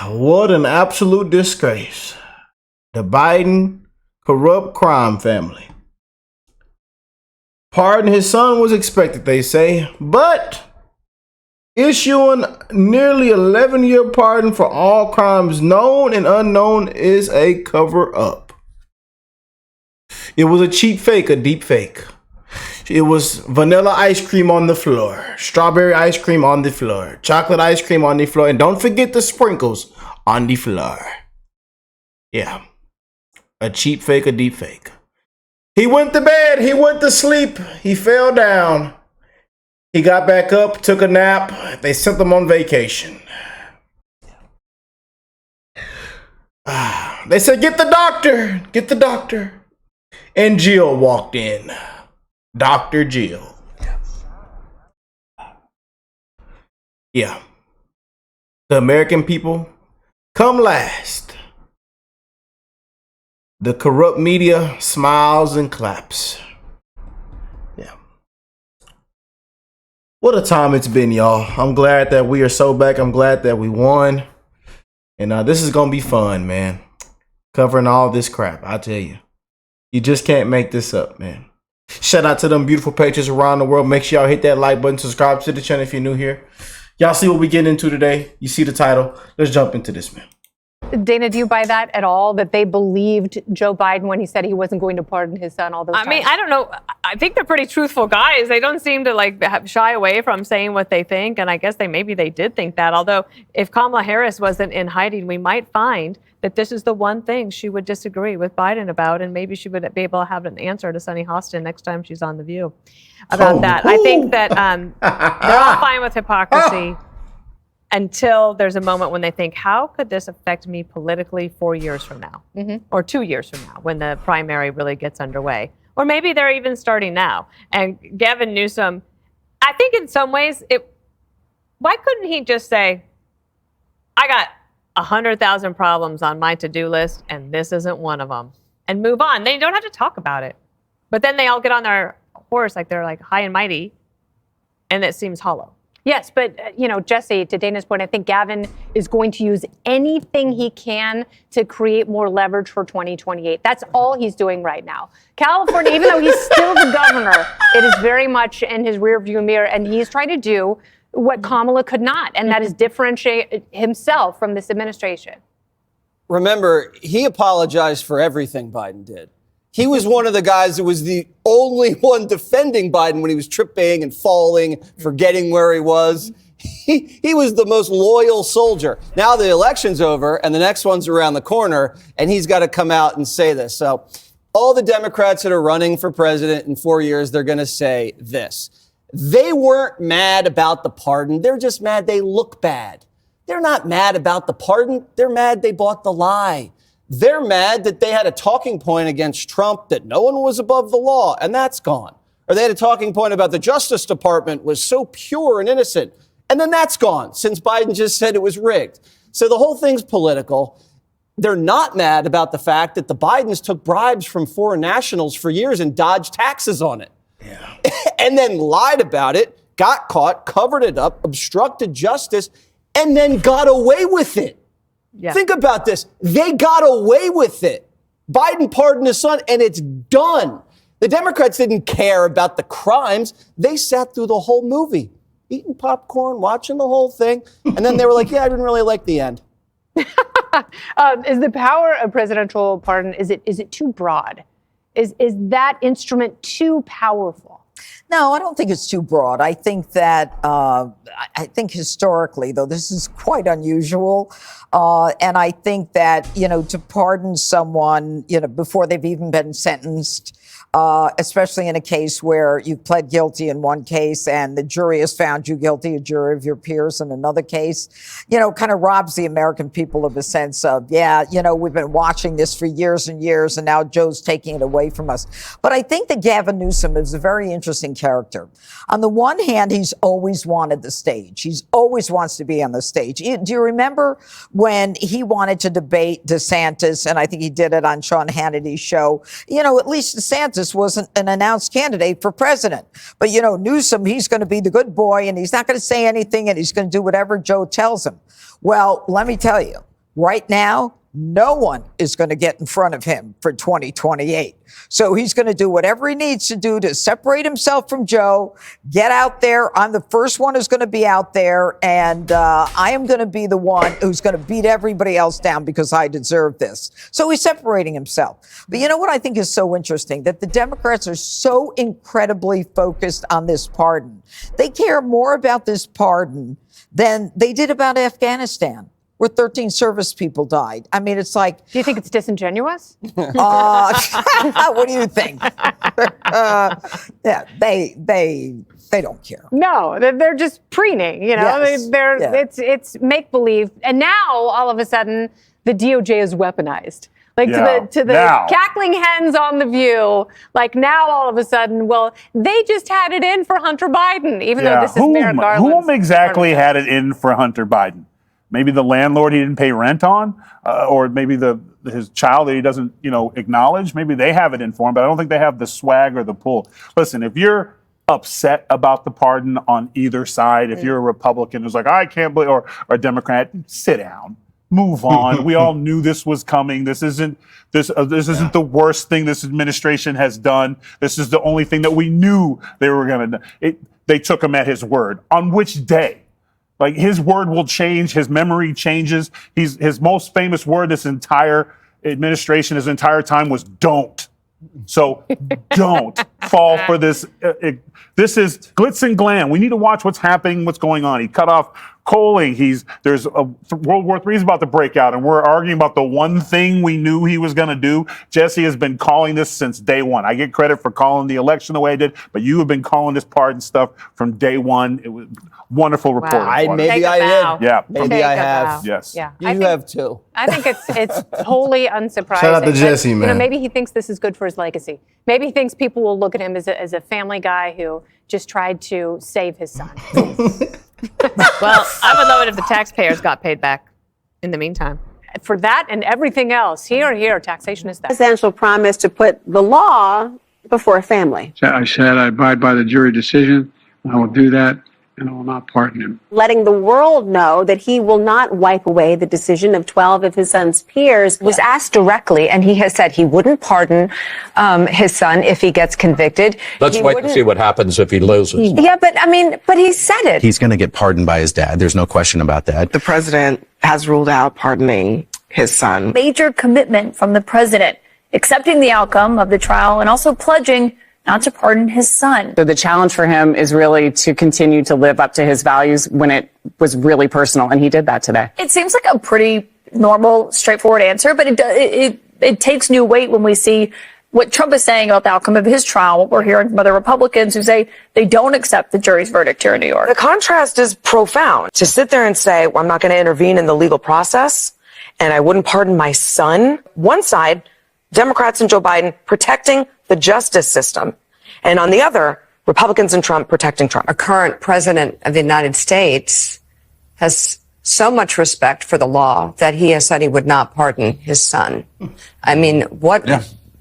What an absolute disgrace. The Biden corrupt crime family. Pardon his son was expected, they say, but issuing nearly 11-year pardon for all crimes known and unknown is a cover-up. It was a cheap fake, a deep fake. It was vanilla ice cream on the floor, strawberry ice cream on the floor, chocolate ice cream on the floor, and don't forget the sprinkles on the floor. Yeah, a cheap fake, a deep fake. He went to bed, he went to sleep, he fell down. He got back up, took a nap, they sent him on vacation. They said, get the doctor. And Jill walked in. Dr. Jill. Yeah. The American people come last. The corrupt media smiles and claps. Yeah. What a time it's been, y'all. I'm glad that we are so back. I'm glad that we won. And this is going to be fun, man. Covering all this crap, I tell you. You just can't make this up, man. Shout out to them beautiful patrons around the world. Make sure y'all hit that like button. Subscribe to the channel if you're new here. Y'all see what we get into today. You see the title. Let's jump into this, man. Dana, do you buy that at all? That they believed Joe Biden when he said he wasn't going to pardon his son all those times? I mean, I don't know. I think they're pretty truthful guys. They don't seem to shy away from saying what they think. And I guess maybe they did think that. Although if Kamala Harris wasn't in hiding, we might find that this is the one thing she would disagree with Biden about. And maybe she would be able to have an answer to Sunny Hostin next time she's on The View about that. I think that they're all fine with hypocrisy. Until there's a moment when they think, how could this affect me politically 4 years from now? Or 2 years from now when the primary really gets underway? Or maybe they're even starting now. And Gavin Newsom, I think in some ways, why couldn't he just say, I got 100,000 problems on my to-do list and this isn't one of them, and move on? They don't have to talk about it. But then they all get on their horse like they're like high and mighty, and it seems hollow. Yes, but, Jesse, to Dana's point, I think Gavin is going to use anything he can to create more leverage for 2028. That's all he's doing right now. California, even though he's still the governor, it is very much in his rearview mirror, and he's trying to do what Kamala could not, and that is differentiate himself from this administration. Remember, he apologized for everything Biden did. He was one of the guys that was the only one defending Biden when he was tripping and falling, forgetting where he was. He was the most loyal soldier. Now the election's over and the next one's around the corner, and he's got to come out and say this. So all the Democrats that are running for president in 4 years, they're going to say this. They weren't mad about the pardon. They're just mad they look bad. They're not mad about the pardon. They're mad they bought the lie. They're mad that they had a talking point against Trump that no one was above the law, and that's gone. Or they had a talking point about the Justice Department was so pure and innocent, and then that's gone since Biden just said it was rigged. So the whole thing's political. They're not mad about the fact that the Bidens took bribes from foreign nationals for years and dodged taxes on it. Yeah. And then lied about it, got caught, covered it up, obstructed justice, and then got away with it. Yeah. Think about this. They got away with it. Biden pardoned his son, and it's done. The Democrats didn't care about the crimes. They sat through the whole movie, eating popcorn, watching the whole thing. And then they were like, yeah, I didn't really like the end. Is the power of presidential pardon, is it too broad? Is that instrument too powerful? No, I don't think it's too broad. I think that, I think historically, though, this is quite unusual. And I think that, to pardon someone, before they've even been sentenced, especially in a case where you've pled guilty in one case and the jury has found you guilty, a jury of your peers in another case, kind of robs the American people of a sense of, we've been watching this for years and years and now Joe's taking it away from us. But I think that Gavin Newsom is a very interesting character. On the one hand, he's always wanted the stage. He's always wants to be on the stage. Do you remember when he wanted to debate DeSantis, and I think he did it on Sean Hannity's show? At least DeSantis wasn't an announced candidate for president. But, Newsom, he's going to be the good boy and he's not going to say anything and he's going to do whatever Joe tells him. Well, let me tell you, Right now, no one is going to get in front of him for 2028. So he's going to do whatever he needs to do to separate himself from Joe, get out there. I'm the first one who's going to be out there, and I am going to be the one who's going to beat everybody else down because I deserve this. So he's separating himself. But you know what I think is so interesting? That the Democrats are so incredibly focused on this pardon. They care more about this pardon than they did about Afghanistan, where 13 service people died. I mean, it's like... Do you think it's disingenuous? What do you think? Yeah, they don't care. No, they're just preening, you know? Yes. It's make-believe. And now, all of a sudden, the DOJ is weaponized. Like to the cackling hens on The View, like now all of a sudden, well, they just had it in for Hunter Biden, even though this is Merrick Garland's. Whom exactly had it in for Hunter Biden? Maybe the landlord he didn't pay rent on, or maybe his child that he doesn't, acknowledge. Maybe they have it in for him, but I don't think they have the swag or the pull. Listen, if you're upset about the pardon on either side, if you're a Republican who's like, I can't believe, or a Democrat, sit down, move on. We all knew this was coming. This isn't the worst thing this administration has done. This is the only thing that we knew they were going to do. They took him at his word. On which day? Like, his word will change. His memory changes. His most famous word this entire administration, his entire time, was don't. So don't fall for this. This is glitz and glam. We need to watch what's happening, what's going on. He cut off coaling. There's World War III is about to break out, and we're arguing about the one thing we knew he was going to do. Jesse has been calling this since day one. I get credit for calling the election the way I did, but you have been calling this pardon stuff from day one. It was wonderful reporting. Maybe I did. Yeah. Maybe I have. Yes. Yeah. You have too. I think it's wholly unsurprising. Shout out to Jesse, man. Maybe he thinks this is good for his legacy. Maybe he thinks people will look at him as a family guy who just tried to save his son. Well, I would love it if the taxpayers got paid back in the meantime. For that and everything else, here, taxation is that. Presidential promise to put the law before a family. I said I abide by the jury decision. I will do that, and I will not pardon him. Letting the world know that he will not wipe away the decision of 12 of his son's peers. Was asked directly, and he has said he wouldn't pardon his son if he gets convicted. Let's wait and see what happens if he loses. Yeah, but he said it. He's going to get pardoned by his dad. There's no question about that. The president has ruled out pardoning his son. Major commitment from the president, accepting the outcome of the trial and also pledging not to pardon his son. So the challenge for him is really to continue to live up to his values when it was really personal, and he did that today. It seems like a pretty normal, straightforward answer, but it takes new weight when we see what Trump is saying about the outcome of his trial, what we're hearing from other Republicans who say they don't accept the jury's verdict here in New York. The contrast is profound. To sit there and say, well, I'm not going to intervene in the legal process, and I wouldn't pardon my son. One side, Democrats and Joe Biden protecting the justice system. And on the other, Republicans and Trump protecting Trump. Our current president of the United States has so much respect for the law that he has said he would not pardon his son. I mean,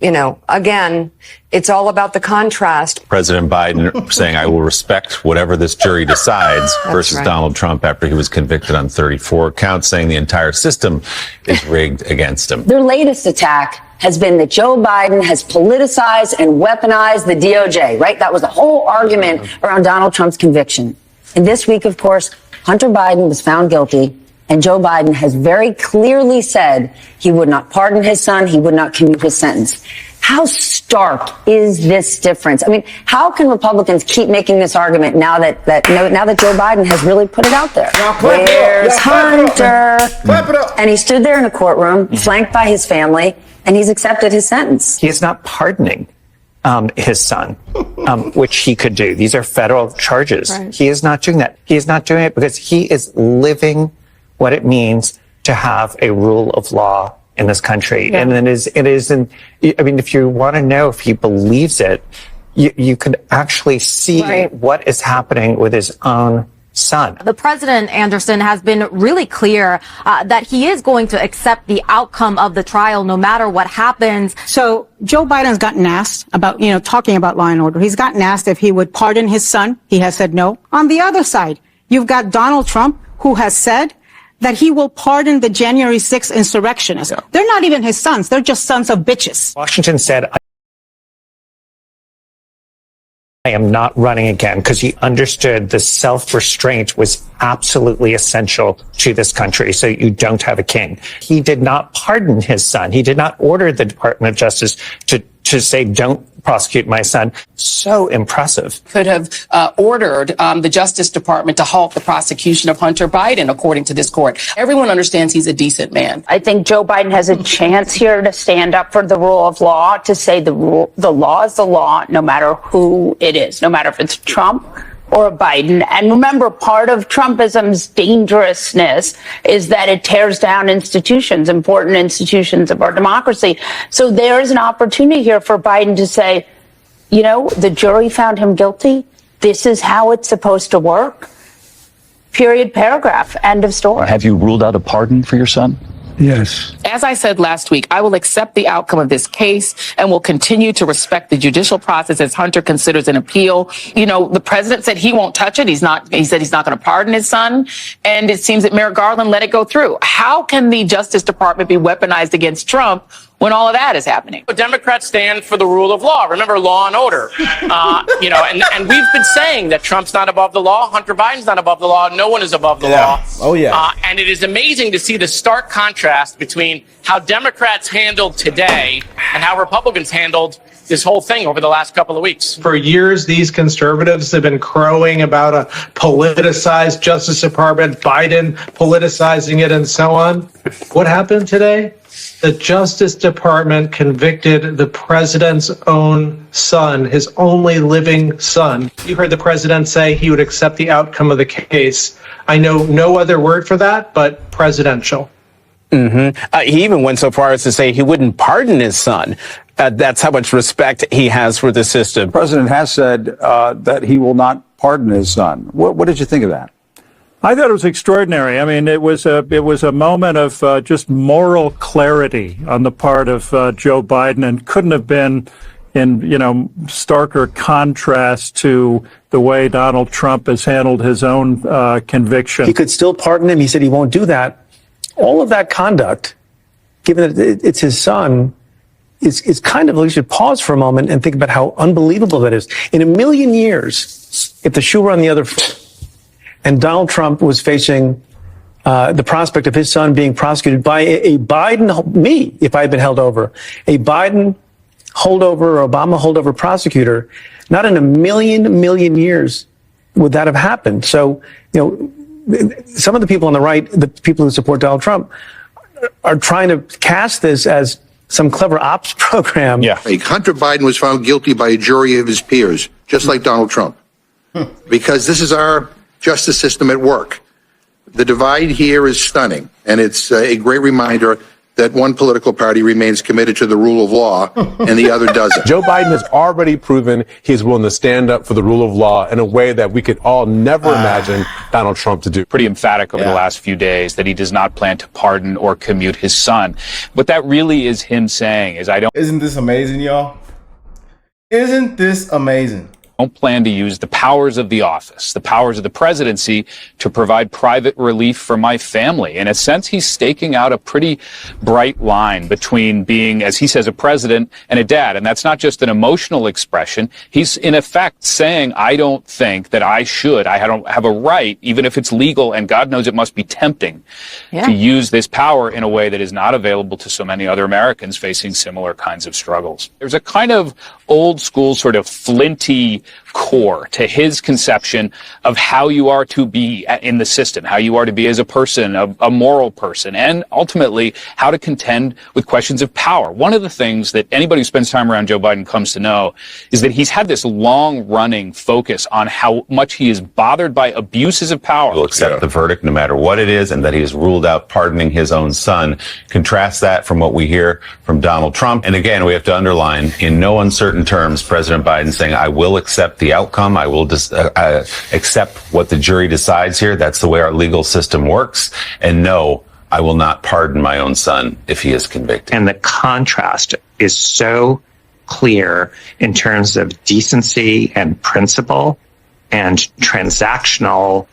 again, it's all about the contrast. President Biden saying, I will respect whatever this jury decides versus Donald Trump after he was convicted on 34 counts, saying the entire system is rigged against him. Their latest attack has been that Joe Biden has politicized and weaponized the DOJ, right? That was the whole argument around Donald Trump's conviction. And this week, of course, Hunter Biden was found guilty, and Joe Biden has very clearly said he would not pardon his son, he would not commute his sentence. How stark is this difference? I mean, how can Republicans keep making this argument now that Joe Biden has really put it out there? Where's Hunter? Clap it up. And he stood there in a courtroom, flanked by his family, and he's accepted his sentence. He is not pardoning his son, which he could do. These are federal charges. Right. He is not doing that. He is not doing it because he is living what it means to have a rule of law in this country. Yeah. And it isn't, I mean, if you want to know if he believes it, you could actually see what is happening with his own son. The president, Anderson, has been really clear that he is going to accept the outcome of the trial no matter what happens. So Joe Biden's gotten asked about, talking about law and order. He's gotten asked if he would pardon his son. He has said no. On the other side, you've got Donald Trump, who has said that he will pardon the January 6th insurrectionists. Yeah. They're not even his sons. They're just sons of bitches. Washington said, I am not running again, because he understood the self-restraint was absolutely essential to this country, so you don't have a king. He did not pardon his son. He did not order the Department of Justice to say, don't prosecute my son. So impressive. Could have ordered the Justice Department to halt the prosecution of Hunter Biden, according to this court. Everyone understands he's a decent man. I think Joe Biden has a chance here to stand up for the rule of law, to say the law is the law, no matter who it is, no matter if it's Trump or Biden. And remember, part of Trumpism's dangerousness is that it tears down institutions, important institutions of our democracy. So there is an opportunity here for Biden to say, you know, the jury found him guilty. This is how it's supposed to work. Period, paragraph, end of story. Have you ruled out a pardon for your son? Yes. As I said last week, I will accept the outcome of this case and will continue to respect the judicial process as Hunter considers an appeal. You know, the president said he won't touch it. He said he's not going to pardon his son. And it seems that Merrick Garland let it go through. How can the Justice Department be weaponized against Trump when all of that is happening? Democrats stand for the rule of law. Remember, law and order. You know, and we've been saying that Trump's not above the law, Hunter Biden's not above the law, no one is above the law. Oh, yeah. And it is amazing to see the stark contrast between how Democrats handled today and how Republicans handled this whole thing over the last couple of weeks. For years, these conservatives have been crowing about a politicized Justice Department, Biden politicizing it, and so on. What happened today? The Justice Department convicted the president's own son, his only living son. You heard the president say he would accept the outcome of the case. I know no other word for that, but presidential. He even went so far as to say he wouldn't pardon his son. That's how much respect he has for the system. The president has said that he will not pardon his son. What did you think of that? I thought it was extraordinary. I mean, it was a moment of just moral clarity on the part of Joe Biden, and couldn't have been in, you know, starker contrast to the way Donald Trump has handled his own conviction. He could still pardon him. He said he won't do that. All of that conduct, given that it's his son, is kind of, we should pause for a moment and think about how unbelievable that is. In a million years, if the shoe were on the other foot and Donald Trump was facing the prospect of his son being prosecuted by a Biden, me, if I had been held over, a Biden holdover or Obama holdover prosecutor, not in a million years would that have happened. So, you know, some of the people on the right, the people who support Donald Trump, are trying to cast this as some clever ops program. Yeah. Hunter Biden was found guilty by a jury of his peers, just like Donald Trump. Because this is our justice system at work. The divide here is stunning, and it's a great reminder that one political party remains committed to the rule of law and the other doesn't. Joe Biden has already proven he's willing to stand up for the rule of law in a way that we could all never imagine Donald Trump to do. Pretty emphatic over the last few days that he does not plan to pardon or commute his son. What that really is him saying is, Isn't this amazing, y'all? Isn't this amazing? Don't plan to use the powers of the office, the powers of the presidency, to provide private relief for my family. In a sense, he's staking out a pretty bright line between being, as he says, a president and a dad. And that's not just an emotional expression. He's in effect saying, I don't think that I don't have a right, even if it's legal, and God knows it must be tempting, to use this power in a way that is not available to so many other Americans facing similar kinds of struggles. There's a kind of old school, sort of flinty core to his conception of how you are to be in the system, how you are to be as a person, a moral person, and ultimately how to contend with questions of power. One of the things that anybody who spends time around Joe Biden comes to know is that he's had this long-running focus on how much he is bothered by abuses of power. Will accept the verdict no matter what it is, and that he has ruled out pardoning his own son. Contrast that from what we hear from Donald Trump. And again, we have to underline, in no uncertain terms, President Biden saying, I will accept the outcome. I will accept what the jury decides here. That's the way our legal system works. And no, I will not pardon my own son if he is convicted. And the contrast is so clear in terms of decency and principle and transactional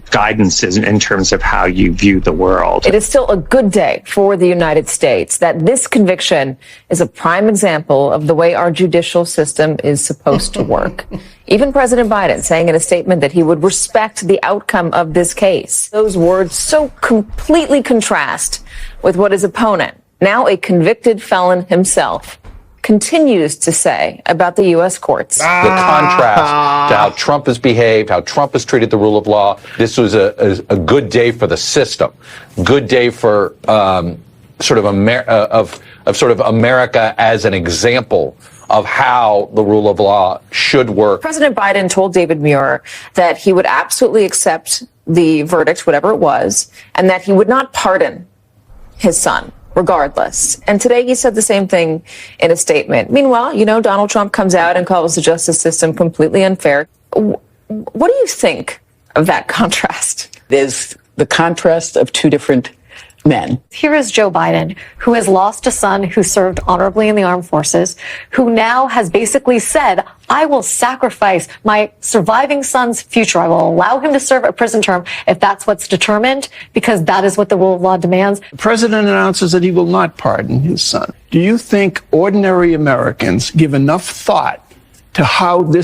guidance in terms of how you view the world. It is still a good day for the United States that this conviction is a prime example of the way our judicial system is supposed to work. Even President Biden saying in a statement that he would respect the outcome of this case. Those words so completely contrast with what his opponent, now a convicted felon himself, continues to say about the U.S. courts. The contrast to how Trump has behaved, how Trump has treated the rule of law. This was a good day for the system, good day for sort of America as an example of how the rule of law should work. President Biden told David Muir that he would absolutely accept the verdict, whatever it was, and that he would not pardon his son, regardless. And today he said the same thing in a statement. Meanwhile, Donald Trump comes out and calls the justice system completely unfair. What do you think of that contrast? There's the contrast of two different men. Here is Joe Biden, who has lost a son who served honorably in the armed forces, who now has basically said, I will sacrifice my surviving son's future. I will allow him to serve a prison term if that's what's determined, because that is what the rule of law demands. The president announces that he will not pardon his son. Do you think ordinary Americans give enough thought to how this